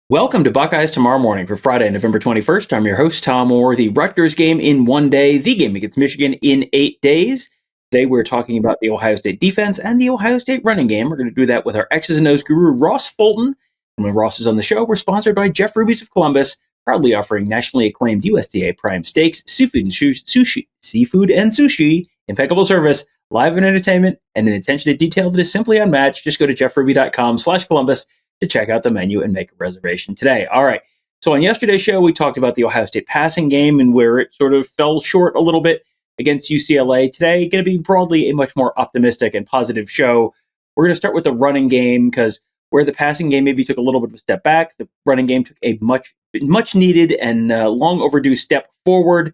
Welcome to Buckeyes Tomorrow Morning for Friday, November 21st. I'm your host, Tom Moore. The Rutgers game in 1 day, the game against Michigan in 8 days. Today we're talking about the Ohio State defense and the Ohio State running game. We're going to do that with our X's and O's guru, Ross Fulton. And when Ross is on the show, we're sponsored by Jeff Ruby's of Columbus, proudly offering nationally acclaimed USDA prime steaks, seafood and sushi, impeccable service, live and entertainment, and an attention to detail that is simply unmatched. Just go to jeffruby.com/Columbus to check out the menu and make a reservation today. All right. So on yesterday's show, we talked about the Ohio State passing game and where it sort of fell short a little bit against UCLA. Today, going to be broadly a much more optimistic and positive show. We're going to start with the running game because where the passing game maybe took a little bit of a step back, the running game took a much needed and long overdue step forward.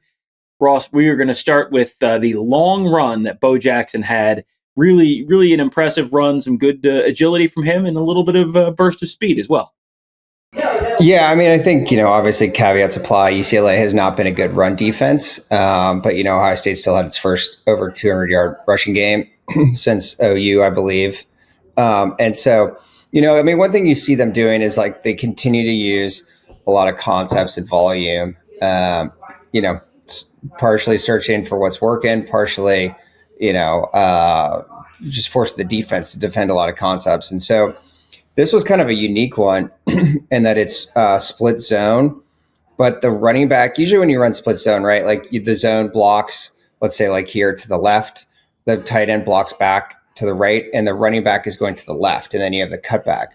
Ross, we are going to start with the long run that Bo Jackson had. Really an impressive run, some good agility from him, and a little bit of a burst of speed as well. Yeah, I mean, I think, obviously caveats apply. UCLA has not been a good run defense, but, Ohio State still had its first over 200-yard rushing game since OU, I believe. And so, one thing you see them doing is like they continue to use a lot of concepts and volume, partially searching for what's working, partially just force the defense to defend a lot of concepts. And so this was kind of a unique one in that it's split zone, but the running back, usually when you run split zone, right, like the zone blocks, let's say like here to the left, the tight end blocks back to the right, and the running back is going to the left, and then you have the cutback.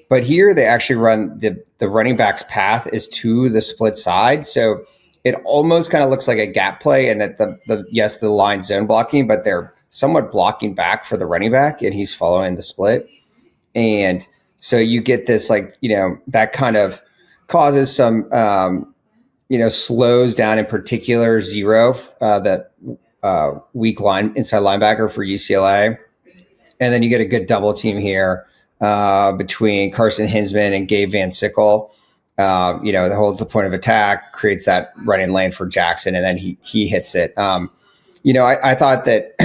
But here they actually run the running back's path is to the split side. So it almost kind of looks like a gap play, and that the line zone blocking, but they're somewhat blocking back for the running back, and he's following the split. And so you get this that kind of causes some slows down in particular zero that weak line inside linebacker for UCLA, and then you get a good double team here between Carson Hinsman and Gabe Van Sickle. That holds the point of attack, creates that running lane for Jackson, and then he hits it. I thought that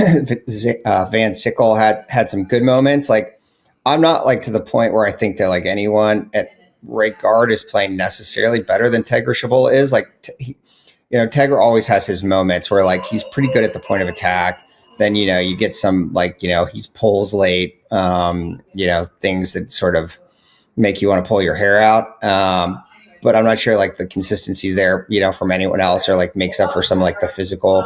Van Sickle had some good moments. Like, I'm not like to the point where I think that like anyone at right guard is playing necessarily better than Tegra Chabot is. Like, Tegra always has his moments where like he's pretty good at the point of attack. Then, you get some he pulls late, things that sort of make you want to pull your hair out. But I'm not sure like the consistency's there, from anyone else, or like makes up for some like the physical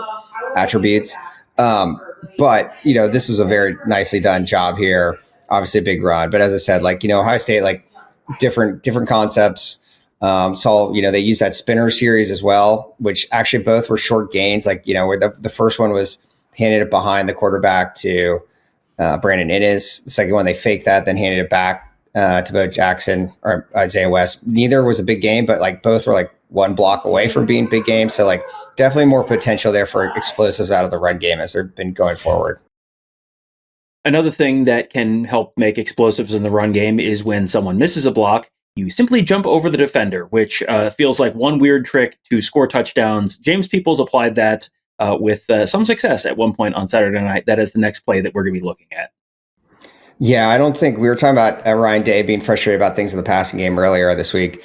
attributes. But this is a very nicely done job here. Obviously a big run, but as I said, Ohio State, like different concepts. They use that spinner series as well, which actually both were short gains. Where the first one was handed it behind the quarterback to Brandon Innes. The second one, they faked that, then handed it back to Bo Jackson or Isaiah West. Neither was a big game, but like both were like one block away from being big games. So like definitely more potential there for explosives out of the run game as they've been going forward. Another thing that can help make explosives in the run game is when someone misses a block, you simply jump over the defender, which feels like one weird trick to score touchdowns. James Peoples applied that with some success at one point on Saturday night. That is the next play that we're going to be looking at. Yeah, I don't think we were talking about Ryan Day being frustrated about things in the passing game earlier this week.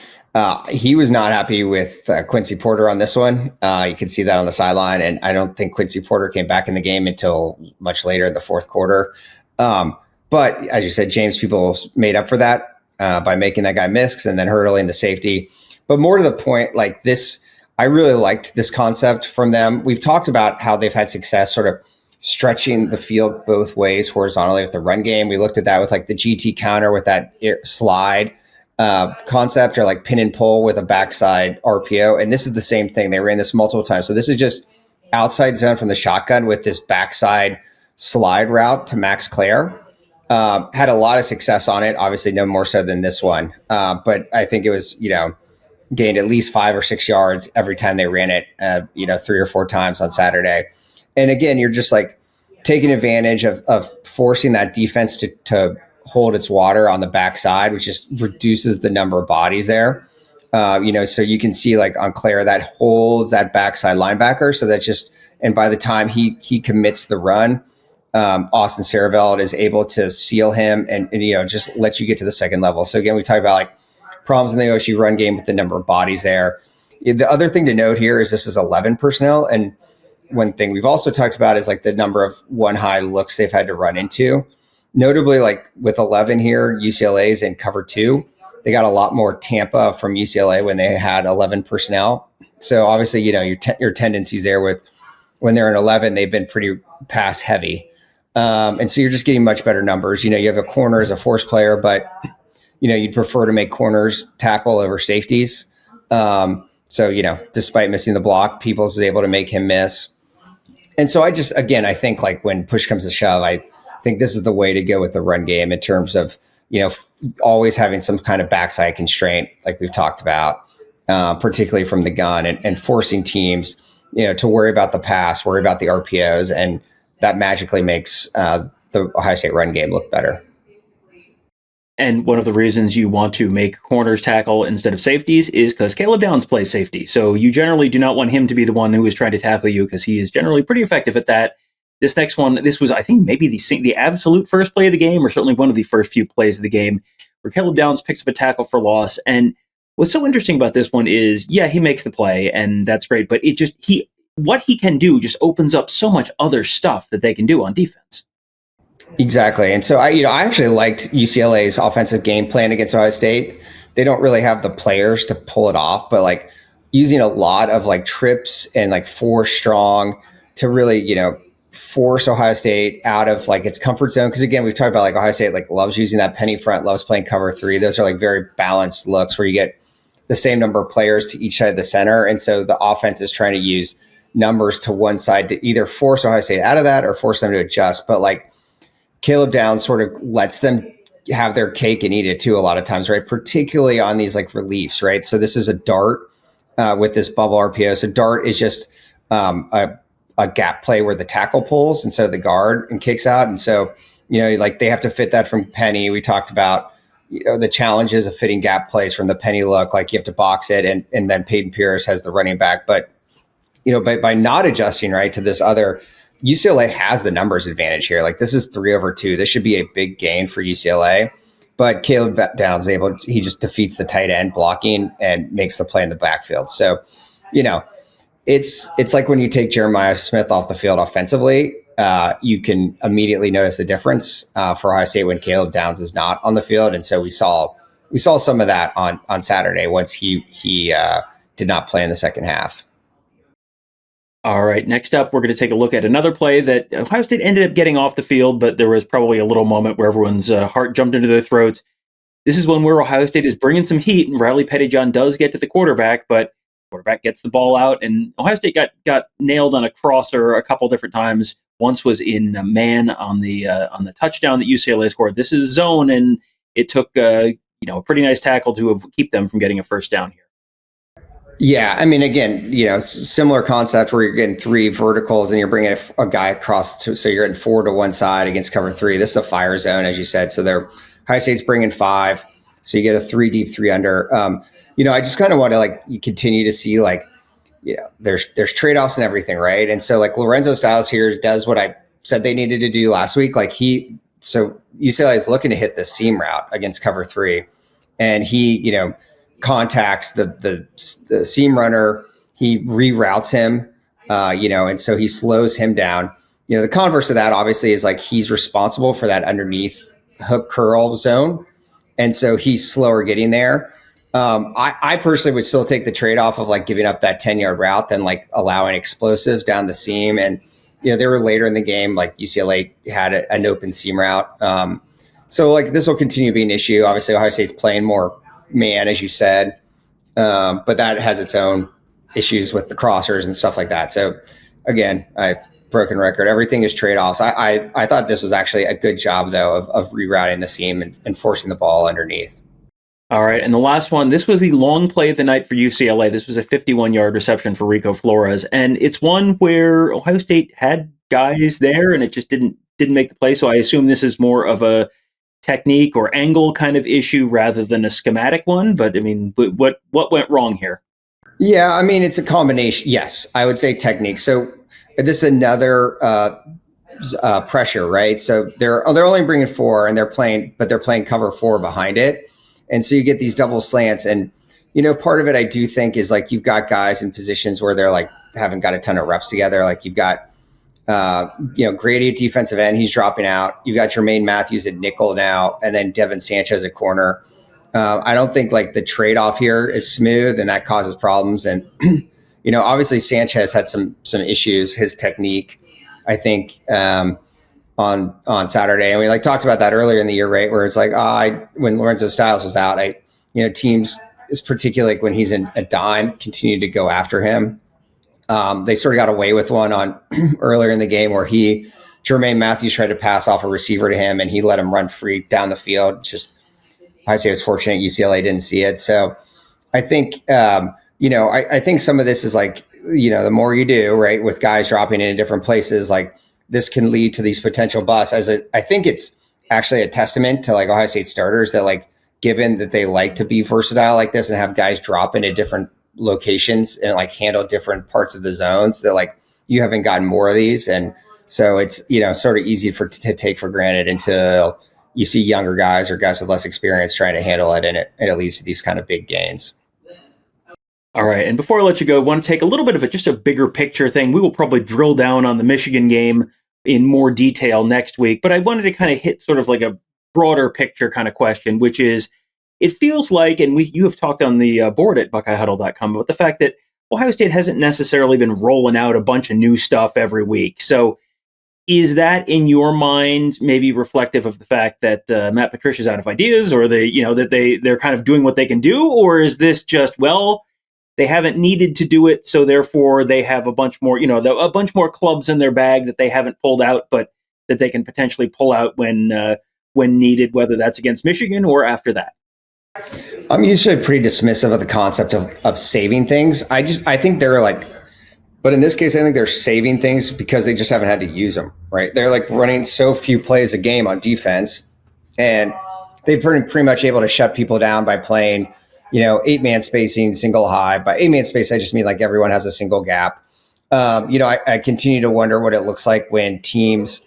He was not happy with Quincy Porter on this one. You can see that on the sideline, and I don't think Quincy Porter came back in the game until much later in the fourth quarter. But as you said, James Peoples made up for that by making that guy miss and then hurdling the safety. But more to the point, like this, I really liked this concept from them. We've talked about how they've had success sort of stretching the field both ways horizontally with the run game. We looked at that with like the GT counter with that slide concept, or like pin and pull with a backside RPO. And this is the same thing. They ran this multiple times. So this is just outside zone from the shotgun with this backside slide route to Max Clare. Had a lot of success on it. Obviously no more so than this one. But I think it was, gained at least 5 or 6 yards every time they ran it, 3 or 4 times on Saturday. And again, you're just like taking advantage of forcing that defense to hold its water on the backside, which just reduces the number of bodies there. So you can see like on Claire that holds that backside linebacker. So that's just, and by the time he commits the run, Austin Saraveld is able to seal him and just let you get to the second level. So again, we talk about like problems in the OSU run game with the number of bodies there. The other thing to note here is this is 11 personnel. And one thing we've also talked about is like the number of one high looks they've had to run into. Notably, like with 11 here, UCLA's in cover 2. They got a lot more Tampa from UCLA when they had 11 personnel. So obviously, your tendencies there with when they're in 11, they've been pretty pass heavy. And so you're just getting much better numbers. You have a corner as a force player, but, you'd prefer to make corners tackle over safeties. So, despite missing the block, Peoples is able to make him miss. And so I think like when push comes to shove, I think this is the way to go with the run game in terms of, always having some kind of backside constraint, like we've talked about, particularly from the gun and forcing teams, to worry about the pass, worry about the RPOs. And that magically makes the Ohio State run game look better. And one of the reasons you want to make corners tackle instead of safeties is because Caleb Downs plays safety. So you generally do not want him to be the one who is trying to tackle you, because he is generally pretty effective at that. This next one, this was, I think, maybe the absolute first play of the game, or certainly one of the first few plays of the game, where Caleb Downs picks up a tackle for loss. And what's so interesting about this one is, yeah, he makes the play, and that's great, but what he can do just opens up so much other stuff that they can do on defense. Exactly. And so I actually liked UCLA's offensive game plan against Ohio State. They don't really have the players to pull it off, but like using a lot of like trips and like 4 strong to really, force Ohio State out of like its comfort zone. Cause again, we've talked about like Ohio State like loves using that penny front, loves playing cover 3. Those are like very balanced looks where you get the same number of players to each side of the center. And so the offense is trying to use numbers to one side to either force Ohio State out of that or force them to adjust. But like Caleb Downs sort of lets them have their cake and eat it too a lot of times, right? Particularly on these like reliefs, right? So this is a dart with this bubble RPO. So dart is just a gap play where the tackle pulls instead of the guard and kicks out. And so, like they have to fit that from penny. We talked about, the challenges of fitting gap plays from the penny look, like you have to box it and then Peyton Pierce has the running back. But, by not adjusting right to this other, UCLA has the numbers advantage here. Like this is 3/2. This should be a big gain for UCLA, but Caleb Downs he just defeats the tight end blocking and makes the play in the backfield. So, it's like when you take Jeremiah Smith off the field offensively, you can immediately notice the difference for Ohio State when Caleb Downs is not on the field. And so we saw some of that on Saturday once he did not play in the second half. All right, next up, we're going to take a look at another play that Ohio State ended up getting off the field, but there was probably a little moment where everyone's heart jumped into their throats. This is one where Ohio State is bringing some heat, and Riley Pettyjohn does get to the quarterback, but quarterback gets the ball out, and Ohio State got nailed on a crosser a couple different times. Once was in a man on the touchdown that UCLA scored. This is zone, and it took a pretty nice tackle to keep them from getting a first down here. Yeah, I mean, again, similar concept where you're getting 3 verticals and you're bringing a guy across, so you're getting 4 to one side against cover 3. This is a fire zone, as you said. So Ohio State's bringing 5, so you get a 3 deep, 3 under. I just kind of want to you continue to see there's trade-offs and everything, right? And so like Lorenzo Styles here does what I said they needed to do last week. So UCLA is looking to hit the seam route against cover 3, and he contacts the seam runner. He reroutes him, and so he slows him down. The converse of that obviously is like he's responsible for that underneath hook curl zone, and so he's slower getting there. I personally would still take the trade-off of like giving up that 10-yard route than like allowing explosives down the seam. And they were later in the game, like UCLA had an open seam route. So like this will continue to be an issue. Obviously, Ohio State's playing more man, as you said, but that has its own issues with the crossers and stuff like that. So again, broken record, everything is trade-offs. I thought this was actually a good job though of rerouting the seam and forcing the ball underneath. All right, and the last one, this was the long play of the night for UCLA. This was a 51-yard reception for Rico Flores, and it's one where Ohio State had guys there and it just didn't make the play. So I assume this is more of a technique or angle kind of issue rather than a schematic one. But I mean, what went wrong here? Yeah, I mean, it's a combination. Yes, I would say technique. So this is another pressure, right? So they're only bringing 4 and they're playing cover 4 behind it. And so you get these double slants. And, part of it I do think is like you've got guys in positions where they're like haven't got a ton of reps together. Like you've got, Grady at defensive end, he's dropping out. You've got Jermaine Matthews at nickel now, and then Devin Sanchez at corner. I don't think like the trade-off here is smooth, and that causes problems. And, obviously Sanchez had some issues, his technique, I think, on Saturday. And we like talked about that earlier in the year, right? Where it's like, when Lorenzo Styles was out, teams, is particularly like when he's in a dime, continue to go after him. They sort of got away with one on earlier in the game where Jermaine Matthews tried to pass off a receiver to him and he let him run free down the field. Just, I say it was fortunate UCLA didn't see it. So I think, I think some of this is like, the more you do, right, with guys dropping in different places, like this can lead to these potential busts. I think it's actually a testament to like Ohio State starters that like, given that they like to be versatile like this and have guys drop into different locations and like handle different parts of the zones, that like you haven't gotten more of these. And so it's, sort of easy to take for granted until you see younger guys or guys with less experience trying to handle it. And it leads to these kind of big gains. All right. And before I let you go, I want to take a little bit of just a bigger picture thing. We will probably drill down on the Michigan game in more detail next week, but I wanted to kind of hit sort of like a broader picture kind of question, which is, it feels like, and you have talked on the board at BuckeyeHuddle.com about the fact that Ohio State hasn't necessarily been rolling out a bunch of new stuff every week. So is that in your mind maybe reflective of the fact that Matt Patricia's out of ideas, or they're kind of doing what they can do? Or is this just, well, they haven't needed to do it, so therefore they have a bunch more, a bunch more clubs in their bag that they haven't pulled out, but that they can potentially pull out when needed, whether that's against Michigan or after that? I'm usually pretty dismissive of the concept of saving things. I think they're like, but in this case, I think they're saving things because they just haven't had to use them, right? They're like running so few plays a game on defense, and they're pretty much able to shut people down by playing, 8-man spacing, single high. By 8-man space, I just mean like everyone has a single gap. I continue to wonder what it looks like when teams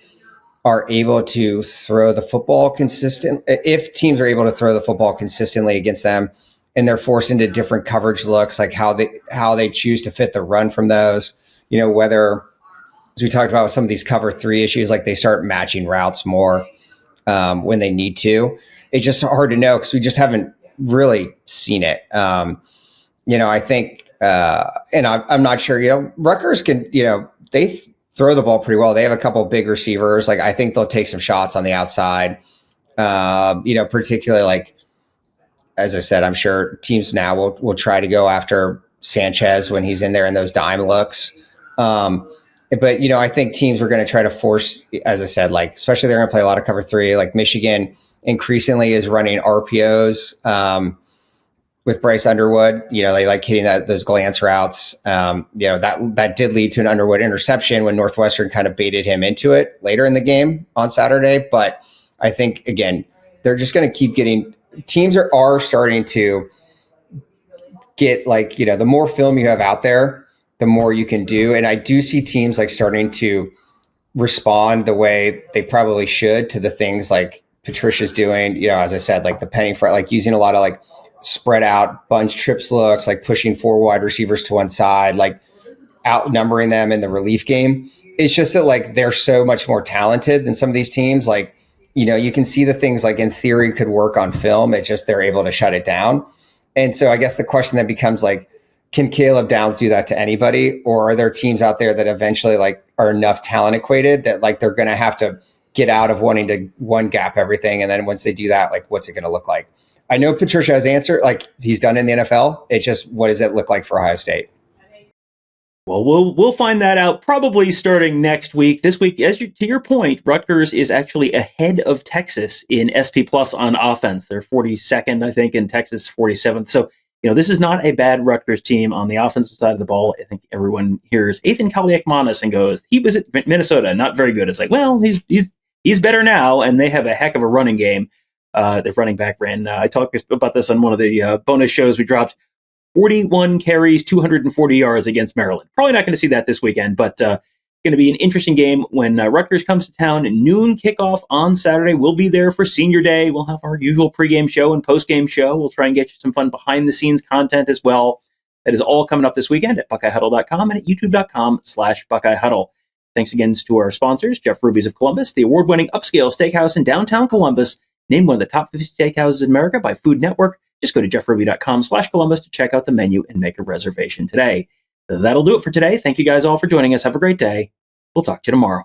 are able to throw the football if teams are able to throw the football consistently against them, and they're forced into different coverage looks, like how they choose to fit the run from those, whether, as we talked about with some of these cover 3 issues, like they start matching routes more when they need to. It's just hard to know because we just haven't really seen it. I think, and I'm not sure, Rutgers can, they throw the ball pretty well. They have a couple big receivers. Like I think they'll take some shots on the outside. Particularly like, as I said, I'm sure teams now will try to go after Sanchez when he's in there in those dime looks. But I think teams are going to try to force, as I said, like especially they're going to play a lot of cover 3. Like Michigan increasingly is running RPOs with Bryce Underwood. They like hitting those glance routes. That did lead to an Underwood interception when Northwestern kind of baited him into it later in the game on Saturday. But I think, again, they're just going to keep getting – teams are starting to get like, the more film you have out there, the more you can do. And I do see teams like starting to respond the way they probably should to the things like Patricia's doing, as I said, like the penny front, like using a lot of like spread out bunch trips looks, like pushing 4 wide receivers to one side, like outnumbering them in the relief game. It's just that like they're so much more talented than some of these teams. Like, you can see the things like in theory could work on film. It just, they're able to shut it down. And so I guess the question then becomes like, can Caleb Downs do that to anybody? Or are there teams out there that eventually like are enough talent equated that like they're going to have to get out of wanting to one gap everything? And then once they do that, like what's it going to look like? I know Patricia has answered, like he's done in the NFL. It's just, what does it look like for Ohio State? Well, we'll find that out probably starting next week. This week, to your point, Rutgers is actually ahead of Texas in SP Plus on offense. They're 42nd, I think, and Texas 47th. So, this is not a bad Rutgers team on the offensive side of the ball. I think everyone hears Ethan Kaliakmanis and goes, he was at Minnesota, not very good. It's like, well, he's better now, and they have a heck of a running game. The running back ran. I talked about this on one of the bonus shows we dropped. 41 carries, 240 yards against Maryland. Probably not going to see that this weekend, but Going to be an interesting game when Rutgers comes to town. Noon kickoff on Saturday. We'll be there for Senior Day. We'll have our usual pregame show and postgame show. We'll try and get you some fun behind-the-scenes content as well. That is all coming up this weekend at BuckeyeHuddle.com and at YouTube.com/BuckeyeHuddle. Thanks again to our sponsors, Jeff Ruby's of Columbus, the award-winning upscale steakhouse in downtown Columbus, named one of the top 50 steakhouses in America by Food Network. Just go to jeffruby.com/Columbus to check out the menu and make a reservation today. That'll do it for today. Thank you guys all for joining us. Have a great day. We'll talk to you tomorrow.